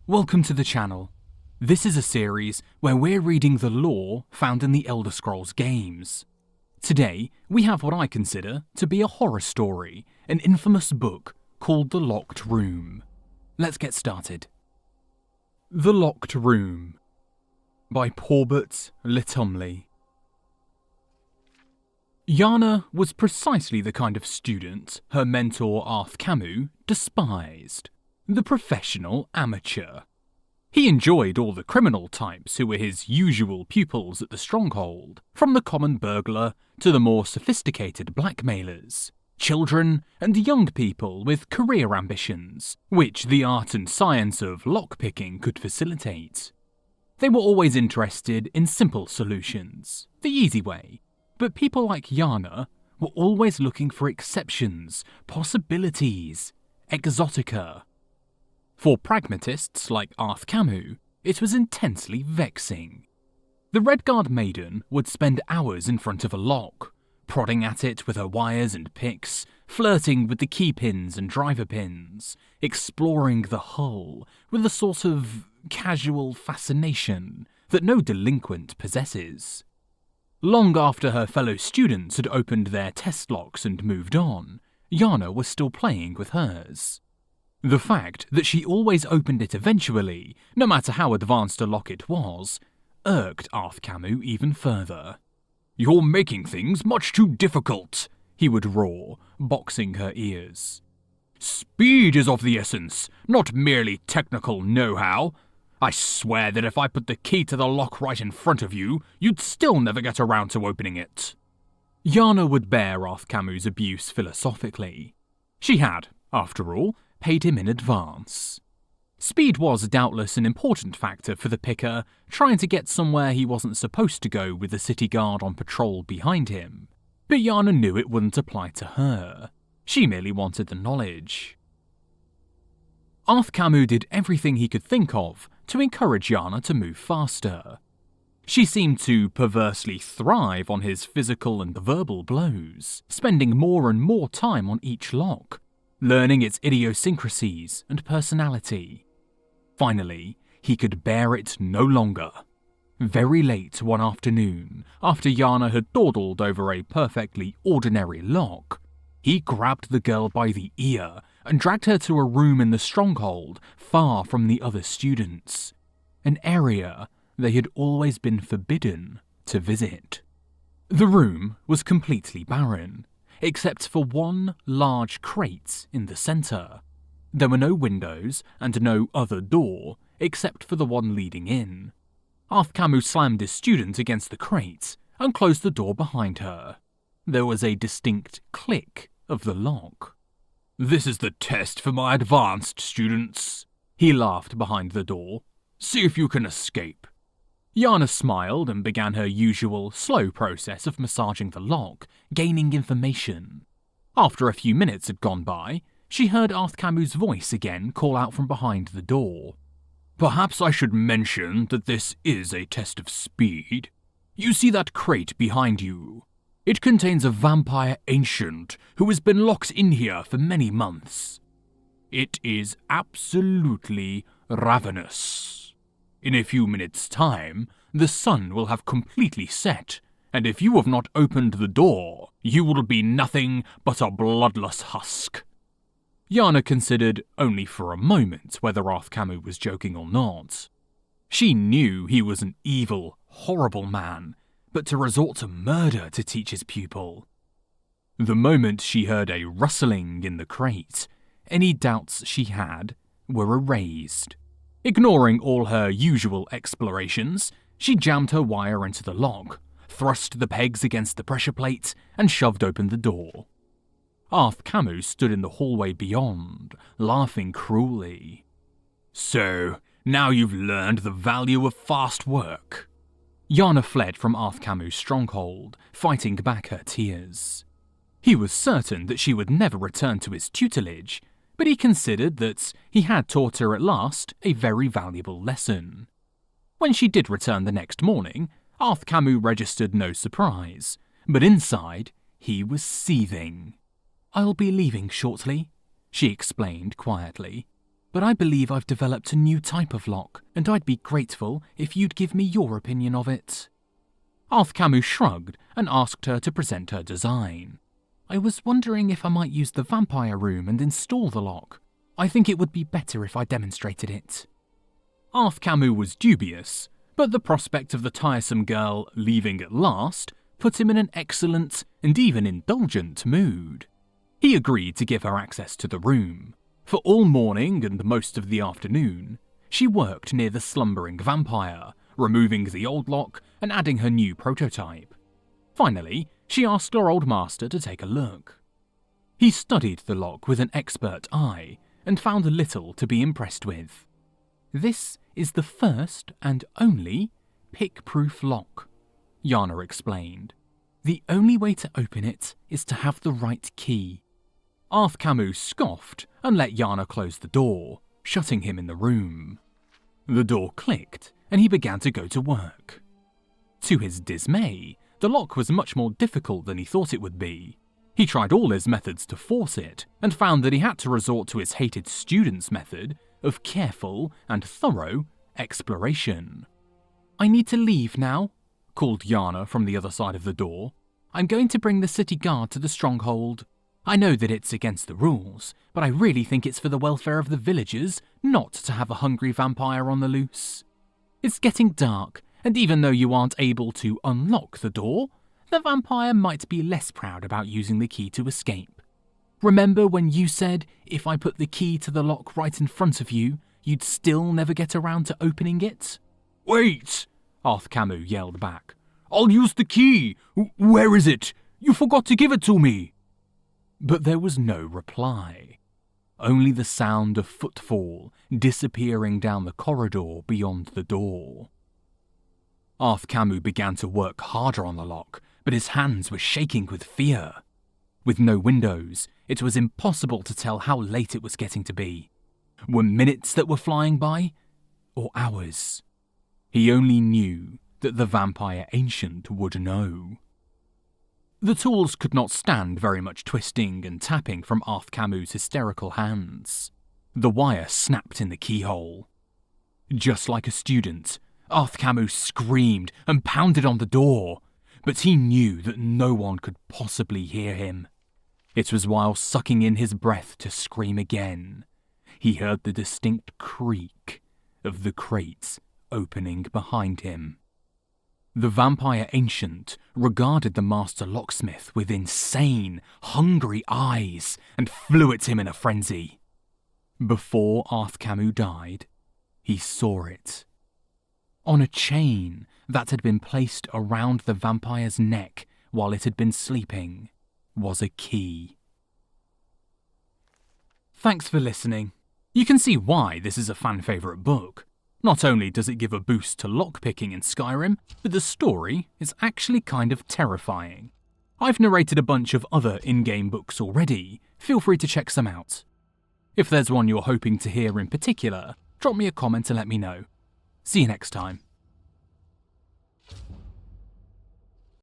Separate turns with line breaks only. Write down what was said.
Welcome to the channel. This is a series where we're reading the lore found in the Elder Scrolls games. Today, we have what I consider to be a horror story, an infamous book called The Locked Room. Let's get started. The Locked Room by Porbert Litumley. Yana was precisely the kind of student her mentor Arth Camus despised. The professional amateur. He enjoyed all the criminal types who were his usual pupils at the stronghold, from the common burglar to the more sophisticated blackmailers, children and young people with career ambitions, which the art and science of lockpicking could facilitate. They were always interested in simple solutions, the easy way, but people like Yana were always looking for exceptions, possibilities, exotica. For pragmatists like Arth Camus, it was intensely vexing. The Redguard maiden would spend hours in front of a lock, prodding at it with her wires and picks, flirting with the key pins and driver pins, exploring the hull with a sort of casual fascination that no delinquent possesses. Long after her fellow students had opened their test locks and moved on, Yana was still playing with hers. The fact that she always opened it eventually, no matter how advanced a lock it was, irked Arth Camus even further. "You're making things much too difficult," he would roar, boxing her ears. "Speed is of the essence, not merely technical know-how. I swear that if I put the key to the lock right in front of you, you'd still never get around to opening it." Yana would bear Arth Camus' abuse philosophically. She had, after all, paid him in advance. Speed was doubtless an important factor for the picker, trying to get somewhere he wasn't supposed to go with the city guard on patrol behind him. But Yana knew it wouldn't apply to her. She merely wanted the knowledge. Arth Camus did everything he could think of to encourage Yana to move faster. She seemed to perversely thrive on his physical and verbal blows, spending more and more time on each lock, learning its idiosyncrasies and personality. Finally, he could bear it no longer. Very late one afternoon, after Yana had dawdled over a perfectly ordinary lock, he grabbed the girl by the ear and dragged her to a room in the stronghold far from the other students, an area they had always been forbidden to visit. The room was completely barren, except for one large crate in the centre. There were no windows and no other door except for the one leading in. Arth Camus slammed his student against the crate and closed the door behind her. There was a distinct click of the lock. "This is the test for my advanced students," he laughed behind the door. "See if you can escape." Yana smiled and began her usual slow process of massaging the lock, gaining information. After a few minutes had gone by, she heard Arth Camus' voice again call out from behind the door. "Perhaps I should mention that this is a test of speed. You see that crate behind you? It contains a vampire ancient who has been locked in here for many months. It is absolutely ravenous. In a few minutes' time, the sun will have completely set, and if you have not opened the door, you will be nothing but a bloodless husk." Yana considered only for a moment whether Arth Camus was joking or not. She knew he was an evil, horrible man, but to resort to murder to teach his pupil. The moment she heard a rustling in the crate, any doubts she had were erased. Ignoring all her usual explorations, she jammed her wire into the lock, thrust the pegs against the pressure plate, and shoved open the door. Arth Camus stood in the hallway beyond, laughing cruelly. "So, now you've learned the value of fast work." Yana fled from Arth Camus' stronghold, fighting back her tears. He was certain that she would never return to his tutelage, but he considered that he had taught her at last a very valuable lesson. When she did return the next morning, Arth Camus registered no surprise, but inside he was seething. "I'll be leaving shortly," she explained quietly. but I believe I've developed a new type of lock, and I'd be grateful if you'd give me your opinion of it." Arth Camus shrugged and asked her to present her design. "I was wondering if I might use the vampire room and install the lock. I think it would be better if I demonstrated it." Arth Camus was dubious, but the prospect of the tiresome girl leaving at last put him in an excellent and even indulgent mood. He agreed to give her access to the room. For all morning and most of the afternoon, she worked near the slumbering vampire, removing the old lock and adding her new prototype. Finally, she asked her old master to take a look. He studied the lock with an expert eye and found little to be impressed with. "This is the first and only pick-proof lock," Yana explained. "The only way to open it is to have the right key." Arth Camus scoffed and let Yana close the door, shutting him in the room. The door clicked and he began to go to work. To his dismay, the lock was much more difficult than he thought it would be. He tried all his methods to force it and found that he had to resort to his hated student's method of careful and thorough exploration. "I need to leave now," called Yana from the other side of the door. "I'm going to bring the city guard to the stronghold. I know that it's against the rules, but I really think it's for the welfare of the villagers not to have a hungry vampire on the loose. It's getting dark, and even though you aren't able to unlock the door, the vampire might be less proud about using the key to escape. Remember when you said if I put the key to the lock right in front of you, you'd still never get around to opening it?" "Wait!" Arth Camus yelled back. "I'll use the key! Where is it? You forgot to give it to me!" But there was no reply. Only the sound of footfall disappearing down the corridor beyond the door. Arth Camus began to work harder on the lock, but his hands were shaking with fear. With no windows, it was impossible to tell how late it was getting to be. Were minutes that were flying by, or hours? He only knew that the vampire ancient would know. The tools could not stand very much twisting and tapping from Arth Camus' hysterical hands. The wire snapped in the keyhole. Just like a student, Arth Camus screamed and pounded on the door, but he knew that no one could possibly hear him. It was while sucking in his breath to scream again, he heard the distinct creak of the crate opening behind him. The vampire ancient regarded the master locksmith with insane, hungry eyes and flew at him in a frenzy. Before Arth Camus died, he saw it. On a chain that had been placed around the vampire's neck while it had been sleeping was a key. Thanks for listening. You can see why this is a fan favourite book. Not only does it give a boost to lockpicking in Skyrim, but the story is actually kind of terrifying. I've narrated a bunch of other in-game books already, feel free to check some out. If there's one you're hoping to hear in particular, drop me a comment and let me know. See you next time.